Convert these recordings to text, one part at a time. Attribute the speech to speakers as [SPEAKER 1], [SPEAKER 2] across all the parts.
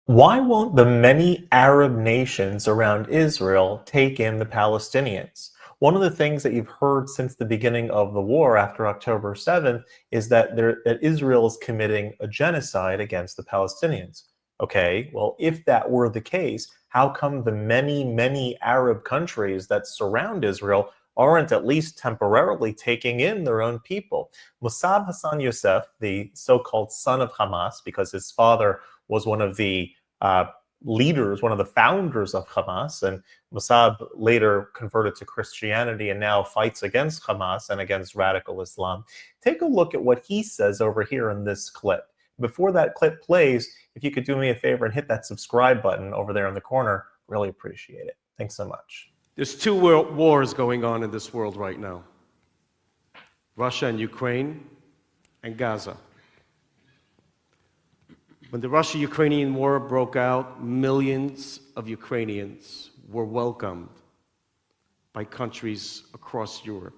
[SPEAKER 1] Why won't the many Arab nations around Israel take in the Palestinians? One of the things that you've heard since the beginning of the war after October 7th is that Israel is committing a genocide against the Palestinians. Okay, well, if that were the case, how come the many Arab countries that surround Israel aren't at least temporarily taking in their own people? Mosab Hassan Yousef, the so-called son of Hamas, because his father was one of the uh, leaders, one of the founders of Hamas, and Mosab later converted to Christianity and now fights against Hamas and against radical Islam. Take a look at what he says over here in this clip. Before that clip plays, if you could do me a favor and hit that subscribe button over there in the corner, really appreciate it. Thanks so much.
[SPEAKER 2] There's two world wars going on in this world right now. Russia and Ukraine and Gaza. When the Russia-Ukrainian war broke out, millions of Ukrainians were welcomed by countries across Europe.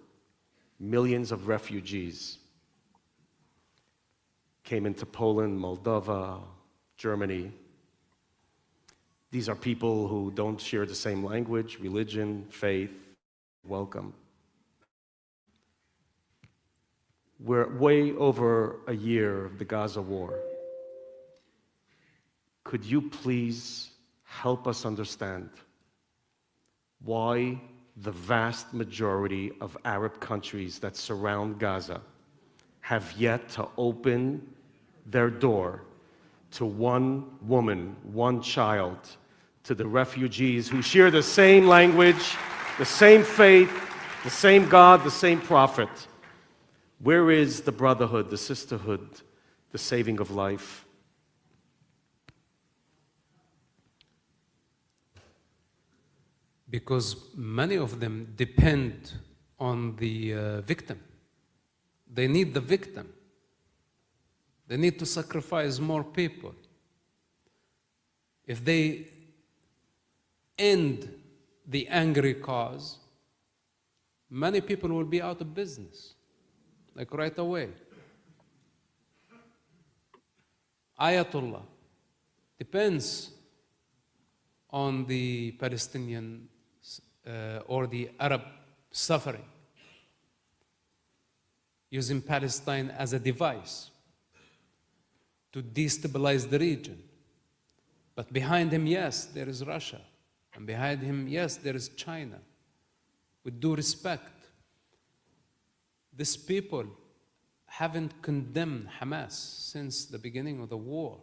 [SPEAKER 2] Millions of refugees came into Poland, Moldova, Germany. These are people who don't share the same language, religion, faith. Welcome. We're way over a year of the Gaza war. Could you please help us understand why the vast majority of Arab countries that surround Gaza have yet to open their door to one woman, one child, to the refugees who share the same language, the same faith, the same God, the same prophet? Where is the brotherhood, the sisterhood, the saving of life?
[SPEAKER 3] Because many of them depend on the victim. They need the victim. They need to sacrifice more people. If they end the angry cause, many people will be out of business, like right away. Ayatollah depends on the Palestinian or the Arab suffering, using Palestine as a device to destabilize the region. But behind him, yes, there is Russia. And behind him, yes, there is China. With due respect, these people haven't condemned Hamas since the beginning of the war.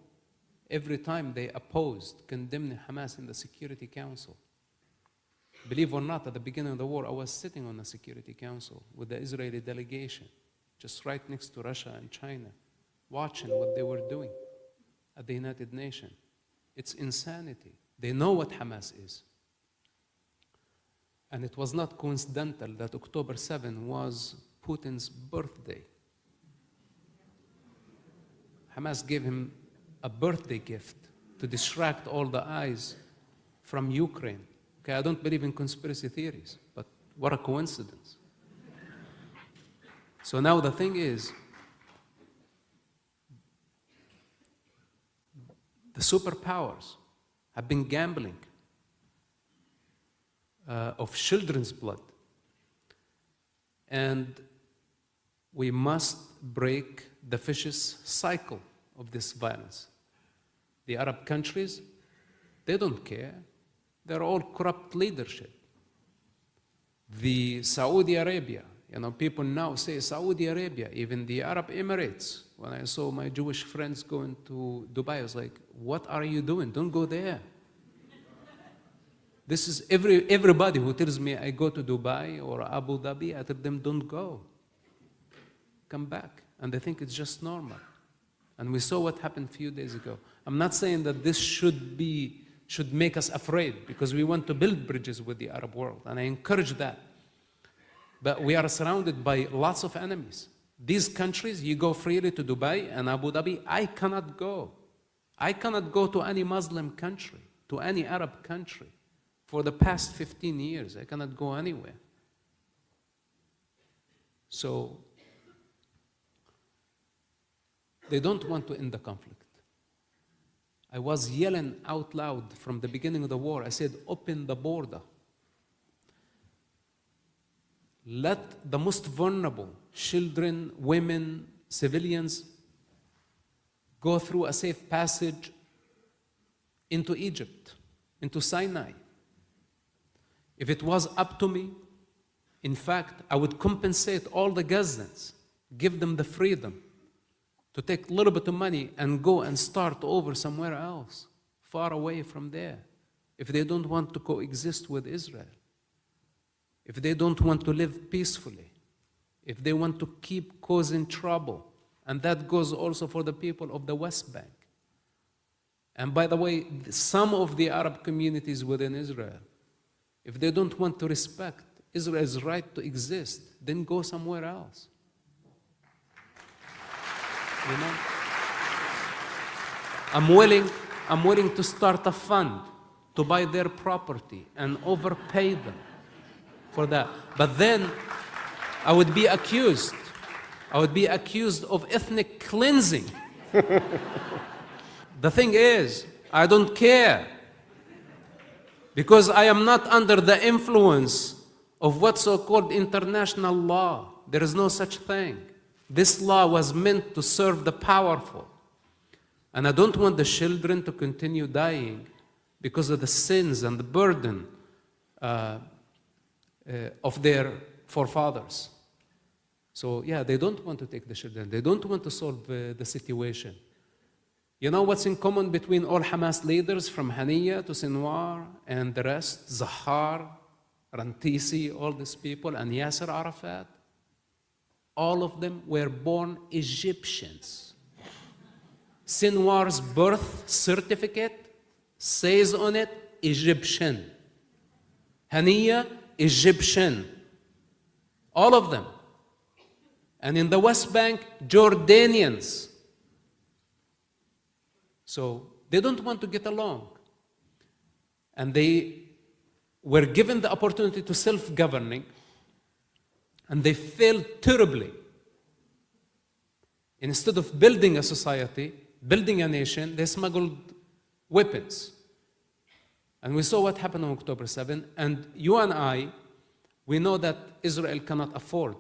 [SPEAKER 3] Every time they opposed condemning Hamas in the Security Council. Believe it or not, at the beginning of the war, I was sitting on the Security Council with the Israeli delegation, just right next to Russia and China, watching what they were doing at the United Nations. It's insanity. They know what Hamas is. And it was not coincidental that October 7 was Putin's birthday. Hamas gave him a birthday gift to distract all the eyes from Ukraine. Okay, I don't believe in conspiracy theories, but what a coincidence. So now the thing is, the superpowers have been gambling of children's blood. And we must break the vicious cycle of this violence. The Arab countries, they don't care. They're all corrupt leadership. The Saudi Arabia, people now say Saudi Arabia, even the Arab Emirates. When I saw my Jewish friends going to Dubai, I was like, what are you doing? Don't go there. This is everybody who tells me I go to Dubai or Abu Dhabi, I tell them don't go. Come back. And they think it's just normal. And we saw what happened a few days ago. I'm not saying that this should make us afraid, because we want to build bridges with the Arab world, and I encourage that. But we are surrounded by lots of enemies. These countries, you go freely to Dubai and Abu Dhabi. I cannot go. I cannot go to any Muslim country, to any Arab country. For the past 15 years, I cannot go anywhere. So, they don't want to end the conflict. I was yelling out loud from the beginning of the war. I said, open the border. Let the most vulnerable, children, women, civilians, go through a safe passage into Egypt, into Sinai. If it was up to me, in fact, I would compensate all the Gazans, give them the freedom to take a little bit of money and go and start over somewhere else, far away from there, if they don't want to coexist with Israel, if they don't want to live peacefully, if they want to keep causing trouble. And that goes also for the people of the West Bank. And by the way, some of the Arab communities within Israel, if they don't want to respect Israel's right to exist, then go somewhere else. You know? I'm willing to start a fund to buy their property and overpay them for that. But then I would be accused of ethnic cleansing. The thing is, I don't care, because I am not under the influence of what's so-called international law. There is no such thing. This law was meant to serve the powerful. And I don't want the children to continue dying because of the sins and the burden of their forefathers. So yeah, they don't want to take the children. They don't want to solve the situation. You know what's in common between all Hamas leaders, from Haniya to Sinwar and the rest, Zahar, Rantisi, all these people, and Yasser Arafat? All of them were born Egyptians. Sinwar's birth certificate says on it, Egyptian. Haniya, Egyptian. All of them. And in the West Bank, Jordanians. So they don't want to get along. And they were given the opportunity to self-governing, and they failed terribly. Instead of building a society, building a nation, they smuggled weapons. And we saw what happened on October 7, and you and I, we know that Israel cannot afford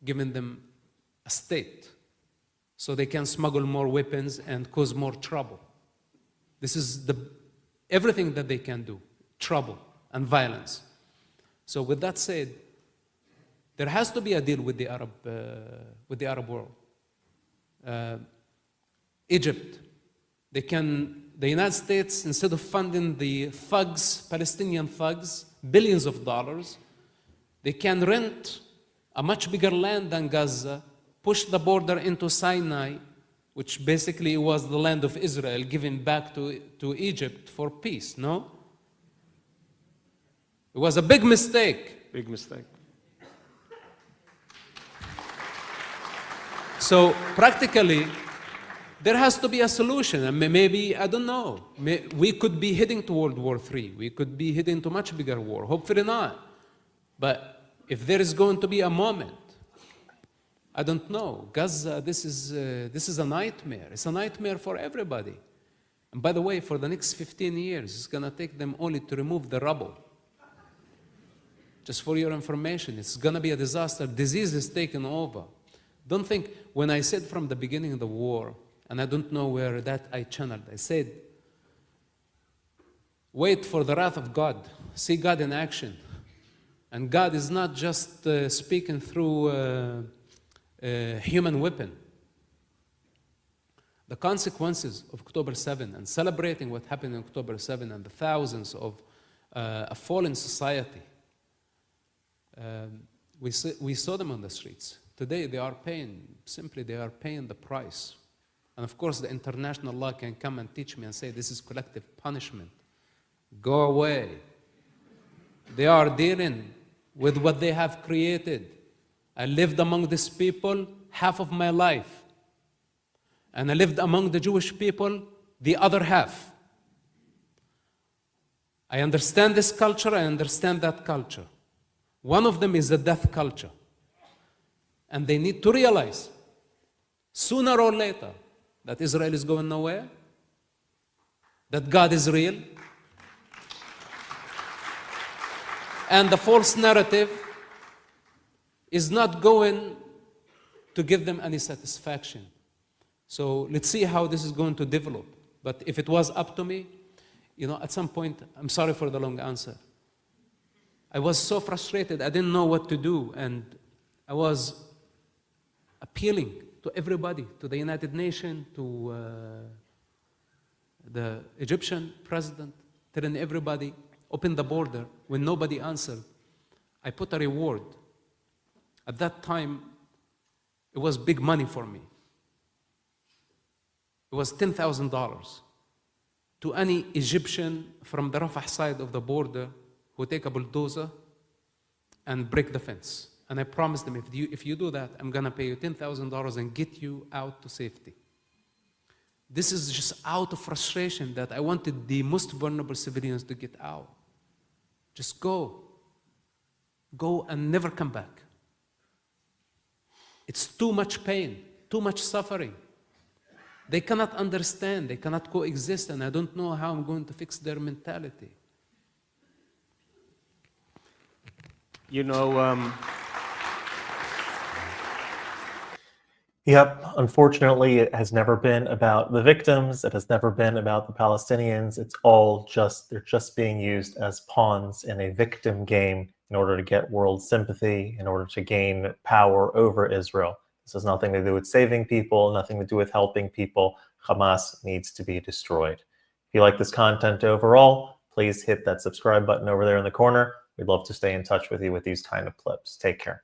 [SPEAKER 3] giving them a state, so they can smuggle more weapons and cause more trouble. This is everything that they can do, trouble and violence. So with that said, there has to be a deal with the Arab world. Egypt, the United States, instead of funding the thugs, Palestinian thugs, billions of dollars, they can rent a much bigger land than Gaza, push the border into Sinai, which basically was the land of Israel, given back to Egypt for peace, no? It was a big mistake.
[SPEAKER 2] Big mistake.
[SPEAKER 3] So practically, there has to be a solution. And maybe, I don't know, we could be heading to World War III. We could be heading to much bigger war. Hopefully not. But if there is going to be a moment, I don't know. Gaza, this is a nightmare. It's a nightmare for everybody. And by the way, for the next 15 years, it's going to take them only to remove the rubble. Just for your information, it's going to be a disaster. Disease is taking over. Don't think, when I said from the beginning of the war, and I don't know where that I channeled, I said, wait for the wrath of God. See God in action. And God is not just speaking through human weapon. The consequences of October 7 and celebrating what happened on October 7 and the thousands of a fallen society, we saw them on the streets. Today they are paying the price. And of course the international law can come and teach me and say this is collective punishment. Go away. They are dealing with what they have created. I lived among these people half of my life. And I lived among the Jewish people the other half. I understand this culture, I understand that culture. One of them is the death culture. And they need to realize, sooner or later, that Israel is going nowhere. that God is real. And the false narrative is not going to give them any satisfaction. So let's see how this is going to develop. But if it was up to me, at some point, I'm sorry for the long answer. I was so frustrated, I didn't know what to do, and I was appealing to everybody, to the United Nations, to the Egyptian president, telling everybody, open the border. When nobody answered, I put a reward. At that time, it was big money for me. It was $10,000 to any Egyptian from the Rafah side of the border who take a bulldozer and break the fence. And I promised them, if you do that, I'm going to pay you $10,000 and get you out to safety. This is just out of frustration that I wanted the most vulnerable civilians to get out. Just go. Go and never come back. It's too much pain, too much suffering. They cannot understand, they cannot coexist, and I don't know how I'm going to fix their mentality.
[SPEAKER 1] Yep, unfortunately, it has never been about the victims. It has never been about the Palestinians. It's all they're just being used as pawns in a victim game in order to get world sympathy, in order to gain power over Israel. This has nothing to do with saving people, nothing to do with helping people. Hamas needs to be destroyed. If you like this content overall, please hit that subscribe button over there in the corner. We'd love to stay in touch with you with these kind of clips. Take care.